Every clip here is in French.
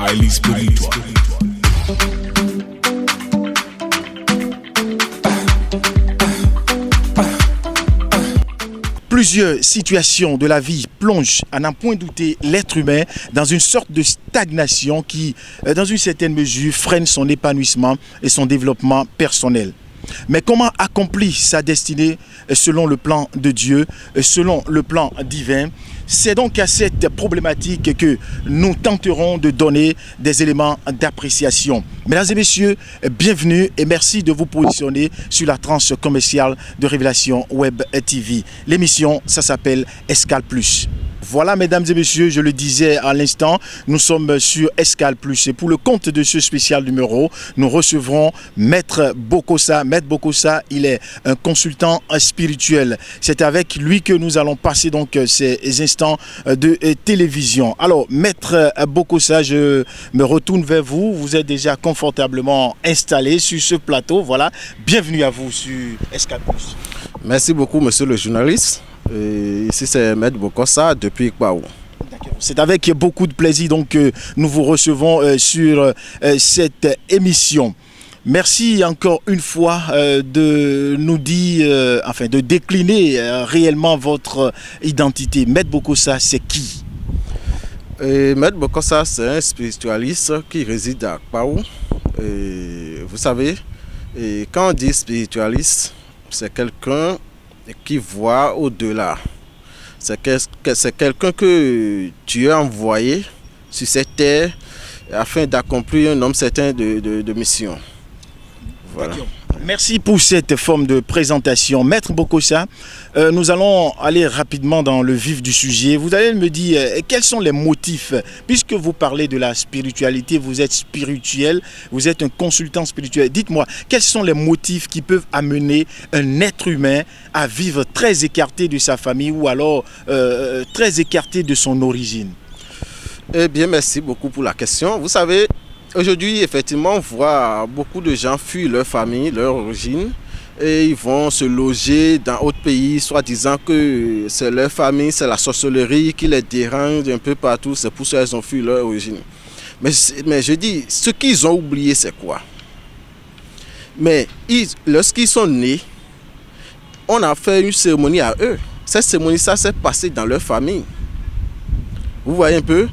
highly spiritual. Plusieurs situations de la vie plongent, à n'en point douter, l'être humain dans une sorte de stagnation qui, dans une certaine mesure, freine son épanouissement et son développement personnel. Mais comment accomplir sa destinée selon le plan de Dieu, selon le plan divin? C'est donc à cette problématique que nous tenterons de donner des éléments d'appréciation. Mesdames et messieurs, bienvenue et merci de vous positionner sur la tranche commerciale de Révélation Web TV. L'émission, ça s'appelle Escale Plus. Voilà, mesdames et messieurs, je le disais à l'instant, nous sommes sur Escale Plus. Et pour le compte de ce spécial numéro, nous recevrons Maître Bokosa. Maître Bokosa, il est un consultant spirituel. C'est avec lui que nous allons passer donc ces instants de télévision. Alors, Maître Bokosa, je me retourne vers vous. Vous êtes déjà confortablement installé sur ce plateau. Voilà, bienvenue à vous sur Escale Plus. Merci beaucoup, monsieur le journaliste. Ici, c'est Maître Bokosa depuis Kpaou. C'est avec beaucoup de plaisir donc, que nous vous recevons sur cette émission. Merci encore une fois de nous dire, de décliner réellement votre identité. Maître Bokosa, c'est qui? Maître Bokosa, c'est un spiritualiste qui réside à Kpaou. Vous savez, quand on dit spiritualiste, c'est quelqu'un qui voit au-delà. C'est quelqu'un que Dieu a envoyé sur cette terre afin d'accomplir un nombre certain de missions. Voilà. Merci pour cette forme de présentation. Maître Bokosa, nous allons aller rapidement dans le vif du sujet. Vous allez me dire quels sont les motifs, puisque vous parlez de la spiritualité, vous êtes spirituel, vous êtes un consultant spirituel. Dites-moi, quels sont les motifs qui peuvent amener un être humain à vivre très écarté de sa famille ou alors très écarté de son origine? Eh bien, merci beaucoup pour la question. Vous savez, aujourd'hui, effectivement, on voit beaucoup de gens fuir leur famille, leur origine, et ils vont se loger dans d'autres pays, soit disant que c'est leur famille, c'est la sorcellerie qui les dérange un peu partout, c'est pour ça qu'ils ont fui leur origine. Mais je dis, ce qu'ils ont oublié, c'est quoi? Mais lorsqu'ils sont nés, on a fait une cérémonie à eux. Cette cérémonie, ça s'est passé dans leur famille. Vous voyez un peu?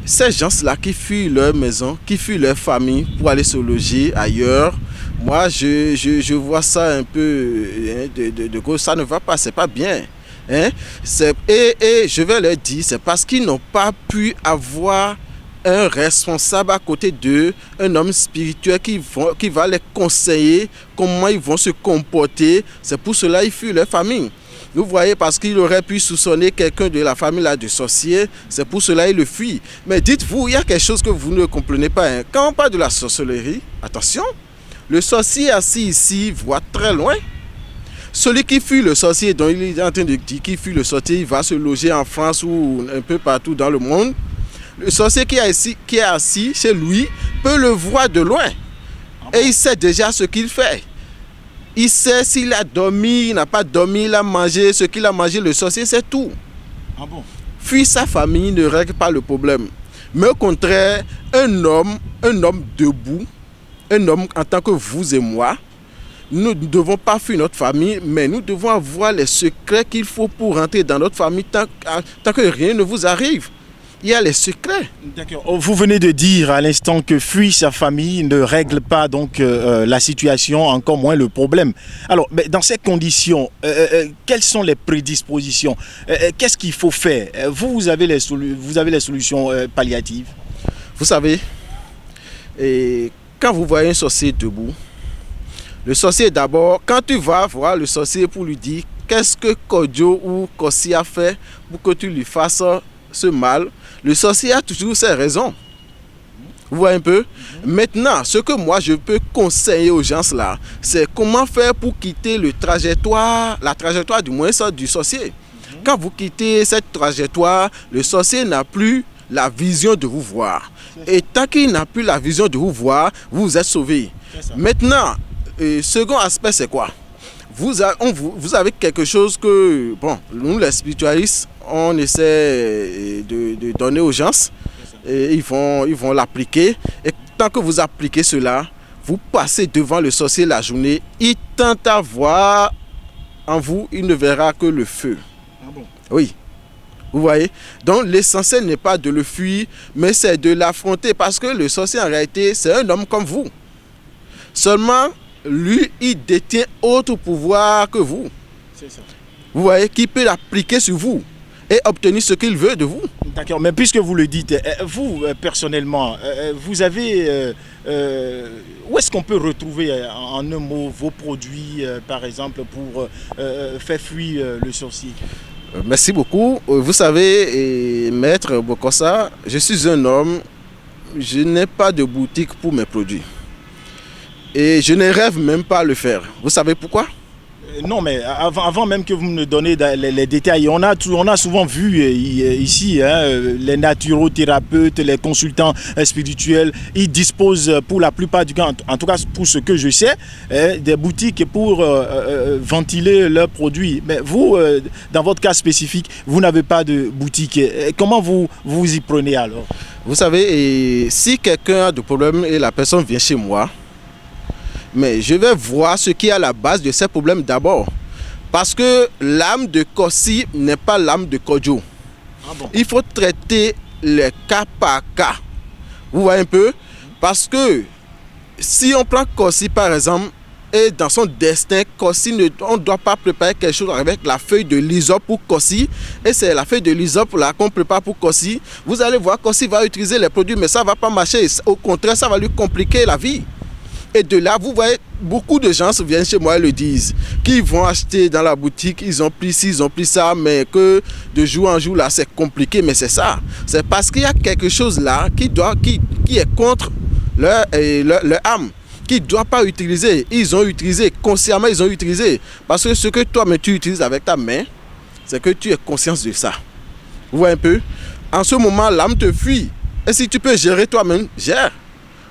Ces gens-là qui fuient leur maison, qui fuient leur famille pour aller se loger ailleurs, moi je vois ça un peu de gauche, ça ne va pas, c'est pas bien. Hein? Et je vais leur dire, c'est parce qu'ils n'ont pas pu avoir un responsable à côté d'eux, un homme spirituel qui va les conseiller comment ils vont se comporter. C'est pour cela qu'ils fuient leur famille. Vous voyez, parce qu'il aurait pu soupçonner quelqu'un de la famille là, de sorcier, c'est pour cela qu'il le fuit. Mais dites-vous, il y a quelque chose que vous ne comprenez pas. Hein. Quand on parle de la sorcellerie, attention, le sorcier assis ici voit très loin. Celui qui fuit le sorcier, dont il est en train de dire qu'il fuit le sorcier, il va se loger en France ou un peu partout dans le monde. Le sorcier qui est assis chez lui peut le voir de loin. Et il sait déjà ce qu'il fait. Il sait s'il a dormi, il n'a pas dormi, il a mangé, ce qu'il a mangé, le sorcier, c'est tout. Ah bon? Fuir sa famille ne règle pas le problème. Mais au contraire, un homme debout, un homme en tant que vous et moi, nous ne devons pas fuir notre famille, mais nous devons avoir les secrets qu'il faut pour rentrer dans notre famille tant que rien ne vous arrive. Il y a les secrets. D'accord. Vous venez de dire à l'instant que fuir sa famille ne règle pas donc la situation, encore moins le problème. Alors, mais dans ces conditions, quelles sont les prédispositions? Qu'est-ce qu'il faut faire? Vous avez les solutions palliatives? Vous savez, quand vous voyez un sorcier debout, le sorcier d'abord, quand tu vas voir le sorcier pour lui dire qu'est-ce que Kodjo ou Kossi a fait pour que tu lui fasses ce mal, le sorcier a toujours ses raisons. Vous voyez un peu? Maintenant, ce que moi je peux conseiller aux gens là, c'est comment faire pour quitter la trajectoire du moins ça, du sorcier. Quand vous quittez cette trajectoire, le sorcier n'a plus la vision de vous voir. Et tant qu'il n'a plus la vision de vous voir, vous êtes sauvé. Maintenant, second aspect, c'est quoi? Vous avez quelque chose que, bon, nous les spiritualistes, on essaie de donner aux gens. et ils vont l'appliquer. Et tant que vous appliquez cela, vous passez devant le sorcier la journée, il tente à voir en vous, il ne verra que le feu. Ah bon? Oui. Vous voyez? Donc l'essentiel n'est pas de le fuir, mais c'est de l'affronter, parce que le sorcier en réalité, c'est un homme comme vous. Seulement, lui, il détient autre pouvoir que vous. C'est ça. Vous voyez, qui peut l'appliquer sur vous et obtenir ce qu'il veut de vous. D'accord, mais puisque vous le dites, vous, personnellement, vous avez... où est-ce qu'on peut retrouver, en un mot, vos produits, par exemple, pour faire fuir le sorcier? Merci beaucoup. Vous savez, Maître Bokossa, je suis un homme, je n'ai pas de boutique pour mes produits. Et je ne rêve même pas à le faire. Vous savez pourquoi? Non, mais avant même que vous me donnez les détails, on a souvent vu ici les naturothérapeutes, les consultants spirituels, ils disposent pour la plupart du temps, en tout cas pour ce que je sais, des boutiques pour ventiler leurs produits. Mais vous, dans votre cas spécifique, vous n'avez pas de boutique. Comment vous y prenez alors? Vous savez, si quelqu'un a de problème et la personne vient chez moi, mais je vais voir ce qui est à la base de ces problèmes d'abord. Parce que l'âme de Kossi n'est pas l'âme de Kodjo. Ah bon? Il faut traiter les cas par cas. Vous voyez un peu? Parce que si on prend Kossi par exemple, et dans son destin, Kossi, on ne doit pas préparer quelque chose avec la feuille de l'hysope pour Kossi. Et c'est la feuille de l'hysope là qu'on prépare pour Kossi. Vous allez voir, Kossi va utiliser les produits, mais ça ne va pas marcher. Au contraire, ça va lui compliquer la vie. Et de là, vous voyez, beaucoup de gens viennent chez moi et le disent, qu'ils vont acheter dans la boutique, ils ont pris ci, ils ont pris ça, mais que de jour en jour, là, c'est compliqué. Mais c'est ça. C'est parce qu'il y a quelque chose là qui est contre leur âme, qu'ils ne doivent pas utiliser. Ils ont utilisé, consciemment, ils ont utilisé. Parce que ce que toi-même tu utilises avec ta main, c'est que tu es conscient de ça. Vous voyez un peu? En ce moment, l'âme te fuit. Et si tu peux gérer toi-même, gère.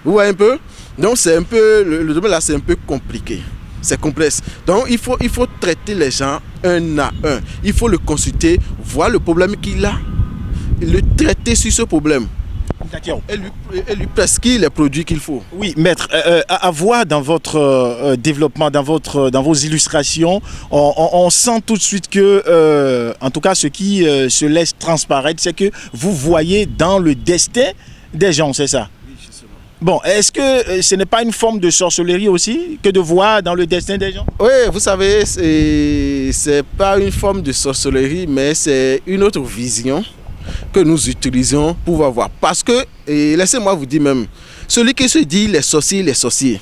Vous voyez un peu? Donc c'est un peu, le domaine là c'est un peu compliqué, c'est complexe. Donc il faut traiter les gens un à un. Il faut le consulter, voir le problème qu'il a, le traiter sur ce problème. D'accord. Et lui prescrire les produits qu'il faut. Oui, maître, à voir dans votre développement, dans vos illustrations, on sent tout de suite que, en tout cas ce qui se laisse transparaître, c'est que vous voyez dans le destin des gens, c'est ça? Bon, est-ce que ce n'est pas une forme de sorcellerie aussi que de voir dans le destin des gens? Oui, vous savez, c'est pas une forme de sorcellerie, mais c'est une autre vision que nous utilisons pour voir. Parce que, et laissez-moi vous dire même, celui qui se dit les sorciers,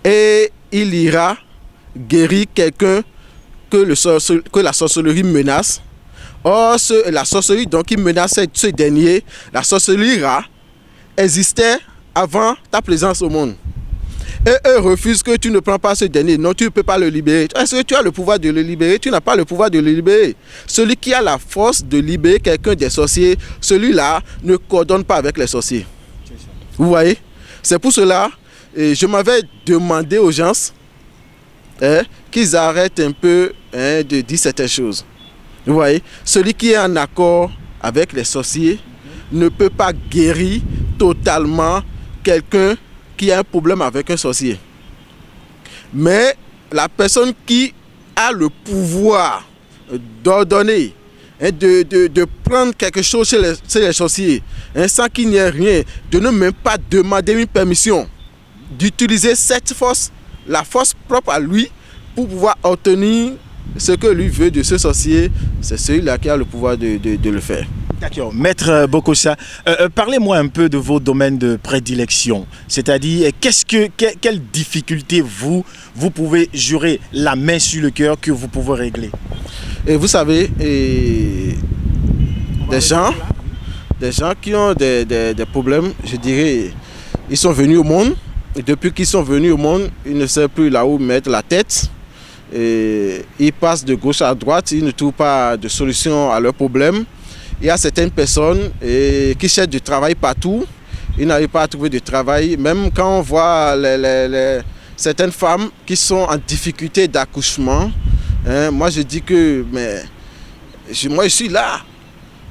et il ira guérir quelqu'un que la sorcellerie menace. Or, la sorcellerie donc qui menace ce dernier, la sorcellerie existait avant ta présence au monde. Et eux refusent que tu ne prends pas ce dernier. Non, tu ne peux pas le libérer. Est-ce que tu as le pouvoir de le libérer? Tu n'as pas le pouvoir de le libérer. Celui qui a la force de libérer quelqu'un des sorciers, celui-là ne coordonne pas avec les sorciers. Vous voyez? C'est pour cela que je m'avais demandé aux gens qu'ils arrêtent un peu de dire certaines choses. Vous voyez? Celui qui est en accord avec les sorciers ne peut pas guérir totalement quelqu'un qui a un problème avec un sorcier. Mais la personne qui a le pouvoir d'ordonner, de prendre quelque chose chez les sorciers, sans qu'il n'y ait rien, de ne même pas demander une permission, d'utiliser cette force, la force propre à lui, pour pouvoir obtenir ce que lui veut de ce sorcier, c'est celui-là qui a le pouvoir de le faire. D'accord. Maître Bokossa, parlez-moi un peu de vos domaines de prédilection. C'est-à-dire, quelles difficultés vous pouvez jurer la main sur le cœur que vous pouvez régler? Et vous savez, des gens qui ont des problèmes, je dirais, ils sont venus au monde. Et depuis qu'ils sont venus au monde, ils ne savent plus là où mettre la tête. Et ils passent de gauche à droite, ils ne trouvent pas de solution à leurs problèmes. Il y a certaines personnes qui cherchent du travail partout. Ils n'arrivent pas à trouver de travail. Même quand on voit certaines femmes qui sont en difficulté d'accouchement, moi je dis que moi je suis là.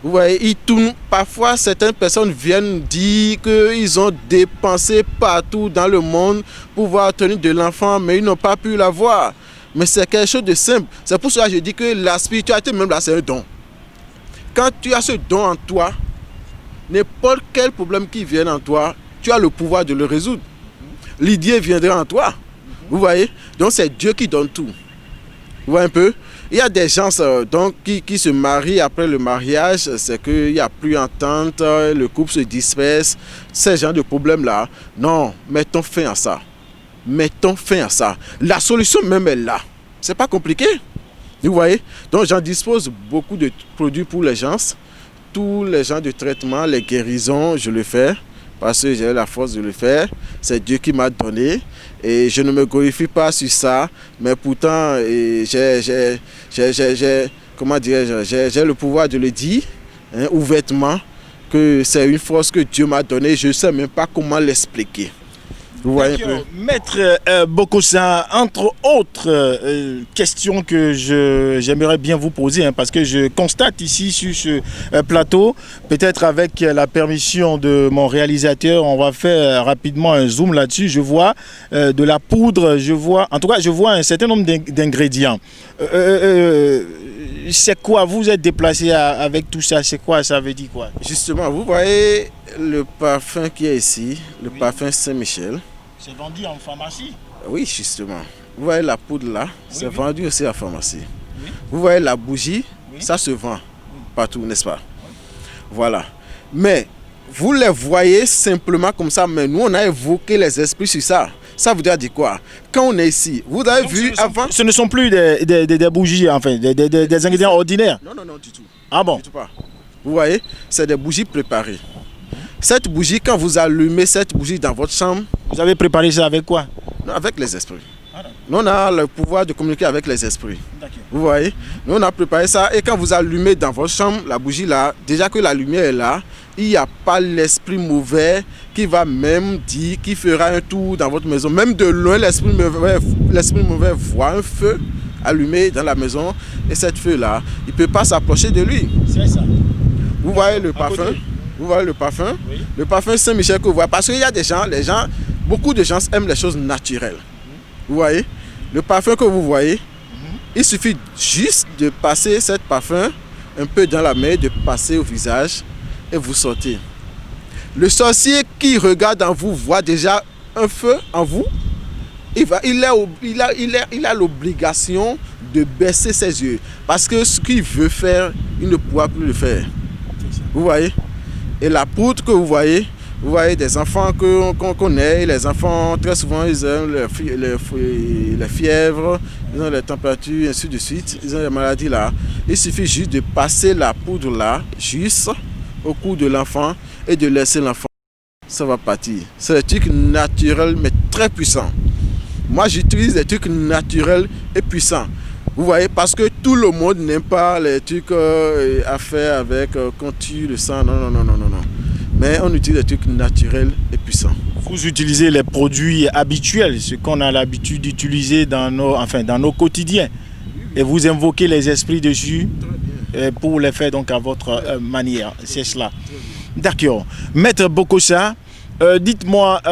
Vous voyez, ils tournent. Parfois, certaines personnes viennent dire qu'ils ont dépensé partout dans le monde pour voir tenir de l'enfant, mais ils n'ont pas pu l'avoir. Mais c'est quelque chose de simple. C'est pour cela que je dis que la spiritualité, même là, c'est un don. Quand tu as ce don en toi, n'importe quel problème qui vienne en toi, tu as le pouvoir de le résoudre. L'idée viendra en toi. Vous voyez? Donc, c'est Dieu qui donne tout. Vous voyez un peu? Il y a des gens donc, qui se marient après le mariage, c'est qu'il n'y a plus entente, le couple se disperse, ces genres de problèmes-là. Non, mettons fin à ça. Mettons fin à ça. La solution même est là. C'est pas compliqué. Vous voyez? Donc j'en dispose beaucoup de produits pour les gens. Tous les genres de traitements, les guérisons, je le fais. Parce que j'ai la force de le faire. C'est Dieu qui m'a donné. Et je ne me glorifie pas sur ça. Mais pourtant, j'ai le pouvoir de le dire ouvertement. Que c'est une force que Dieu m'a donnée. Je ne sais même pas comment l'expliquer. Vous voyez un peu. Maître Bokosa, entre autres questions que j'aimerais bien vous poser, parce que je constate ici sur ce plateau, peut-être avec la permission de mon réalisateur, on va faire rapidement un zoom là-dessus. Je vois de la poudre, je vois un certain nombre d'ingrédients. C'est quoi? Vous êtes déplacé avec tout ça, c'est quoi? Ça veut dire quoi? Justement, vous voyez le parfum qui est ici, le parfum Saint-Michel. C'est vendu en pharmacie? Oui, justement. Vous voyez la poudre là, c'est vendu aussi à la pharmacie. Oui. Vous voyez la bougie, ça se vend partout, n'est-ce pas? Voilà. Mais vous les voyez simplement comme ça, mais nous on a évoqué les esprits sur ça. Ça voudrait dire quoi? Quand on est ici, vous avez donc vu avant... Ce ne sont plus des bougies, enfin, des ingrédients ordinaires? Non, du tout. Ah bon? Du tout pas. Vous voyez, c'est des bougies préparées. Cette bougie, quand vous allumez cette bougie dans votre chambre... Vous avez préparé ça avec quoi? Non, avec les esprits. Nous, on a le pouvoir de communiquer avec les esprits. Vous voyez? Nous, on a préparé ça et quand vous allumez dans votre chambre, la bougie là, déjà que la lumière est là, il n'y a pas l'esprit mauvais qui va même dire, qui fera un tour dans votre maison. Même de loin, l'esprit mauvais voit un feu allumé dans la maison et cette feu là, il ne peut pas s'approcher de lui. C'est ça. Vous voyez le parfum? Vous voyez le parfum? Oui. Le parfum Saint-Michel que vous voyez. Parce qu'il y a des gens, beaucoup de gens aiment les choses naturelles. Vous voyez? Le parfum que vous voyez, il suffit juste de passer ce parfum un peu dans la main, de passer au visage et vous sortez. Le sorcier qui regarde en vous voit déjà un feu en vous. Il a l'obligation de baisser ses yeux. Parce que ce qu'il veut faire, il ne pourra plus le faire. Vous voyez? Et la poudre que vous voyez des enfants qu'on connaît, les enfants très souvent ils ont les fièvres, ils ont les températures, ainsi de suite, ils ont les maladies là. Il suffit juste de passer la poudre là, juste au cou de l'enfant et de laisser l'enfant. Ça va partir. C'est des trucs naturels mais très puissants. Moi j'utilise des trucs naturels et puissants. Vous voyez, parce que tout le monde n'aime pas les trucs à faire avec quand tu le sens. Non. Mais on utilise des trucs naturels et puissants. Vous utilisez les produits habituels, ce qu'on a l'habitude d'utiliser dans nos quotidiens. Et vous invoquez les esprits dessus pour les faire donc à votre manière. C'est cela. D'accord. Maître Bokosa, dites-moi,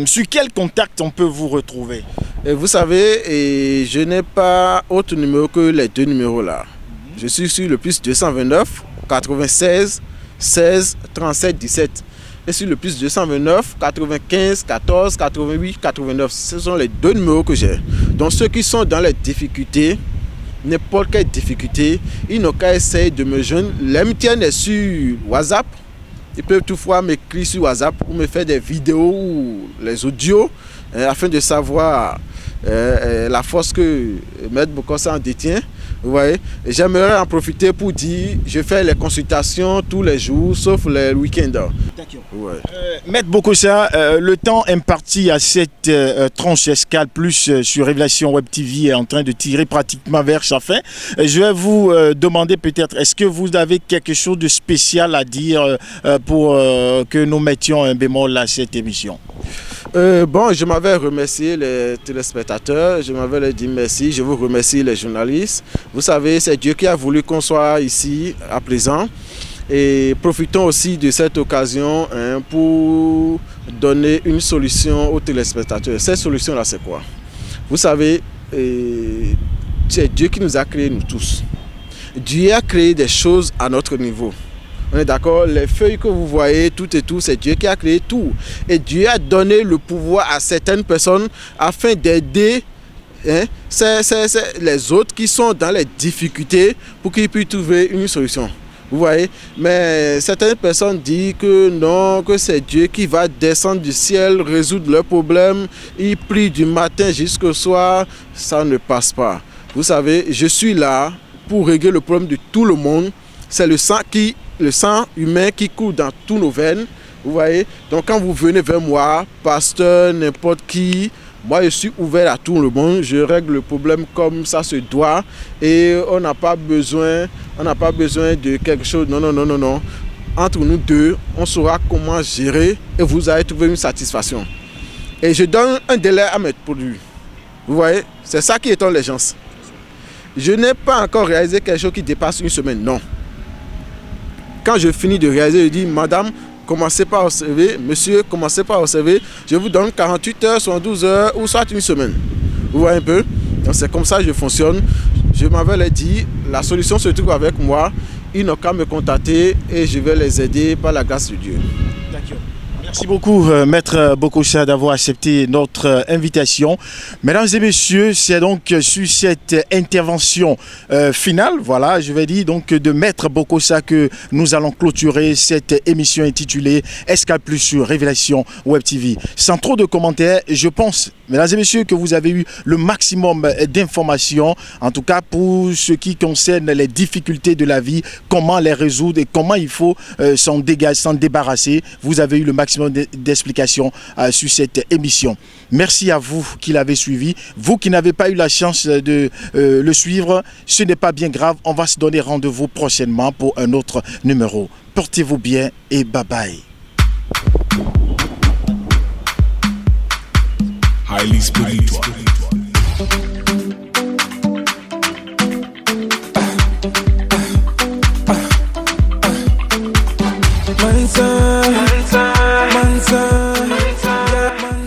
sur quel contact on peut vous retrouver? Et vous savez, je n'ai pas autre numéro que les deux numéros là. Je suis sur le plus 229 96 16 37 17 et sur le plus 229 95 14 88 89. Ce sont les deux numéros que j'ai. Donc ceux qui sont dans les difficultés, n'importe quelle difficulté, ils n'ont qu'à essayer de me joindre. L'MTN est sur WhatsApp. Ils peuvent toutefois m'écrire sur WhatsApp ou me faire des vidéos ou les audios afin de savoir la force que Maître Bokosa en détient. Vous voyez, j'aimerais en profiter pour dire, je fais les consultations tous les jours, sauf les week-ends. D'accord. Ouais. Maître Bokosa, le temps imparti à cette tranche escale plus sur Révélation Web TV est en train de tirer pratiquement vers sa fin. Je vais vous demander peut-être, est-ce que vous avez quelque chose de spécial à dire pour que nous mettions un bémol à cette émission? Bon, je m'avais remercié les téléspectateurs, je m'avais dit merci, je vous remercie les journalistes. Vous savez, c'est Dieu qui a voulu qu'on soit ici à présent. Et profitons aussi de cette occasion pour donner une solution aux téléspectateurs. Cette solution-là, c'est quoi? Vous savez, c'est Dieu qui nous a créés, nous tous. Dieu a créé des choses à notre niveau. On est d'accord? Les feuilles que vous voyez, tout et tout, c'est Dieu qui a créé tout. Et Dieu a donné le pouvoir à certaines personnes afin d'aider les autres qui sont dans les difficultés pour qu'ils puissent trouver une solution. Vous voyez? Mais certaines personnes disent que non, que c'est Dieu qui va descendre du ciel, résoudre leurs problèmes. Ils prient du matin jusqu'au soir. Ça ne passe pas. Vous savez, je suis là pour régler le problème de tout le monde. C'est le sang humain qui coule dans tous nos veines. Vous voyez? Donc quand vous venez vers moi, pasteur, n'importe qui, moi je suis ouvert à tout le monde. Je règle le problème comme ça se doit. Et on n'a pas besoin de quelque chose. Non. Entre nous deux, on saura comment gérer et vous allez trouver une satisfaction. Et je donne un délai à mes produits. Vous voyez? C'est ça qui étonne les gens. Je n'ai pas encore réalisé quelque chose qui dépasse une semaine. Non. Quand je finis de réaliser, je dis, madame, commencez par observer, monsieur, commencez par observer, je vous donne 48 heures, soit 12 heures, ou soit une semaine. Vous voyez un peu? Donc c'est comme ça que je fonctionne. Je m'avais dit, la solution se trouve avec moi, ils n'ont qu'à me contacter et je vais les aider par la grâce de Dieu. D'accord. Merci beaucoup, Maître Bokossa, d'avoir accepté notre invitation. Mesdames et messieurs, c'est donc sur cette intervention finale, voilà, je vais dire donc de Maître Bokossa que nous allons clôturer cette émission intitulée Escale Plus sur Révélation Web TV. Sans trop de commentaires, je pense, mesdames et messieurs, que vous avez eu le maximum d'informations, en tout cas pour ce qui concerne les difficultés de la vie, comment les résoudre et comment il faut s'en débarrasser. Vous avez eu le maximum d'explications sur cette émission. Merci à vous qui l'avez suivi. Vous qui n'avez pas eu la chance de le suivre, ce n'est pas bien grave. On va se donner rendez-vous prochainement pour un autre numéro. Portez-vous bien et bye bye. Highly spiritual.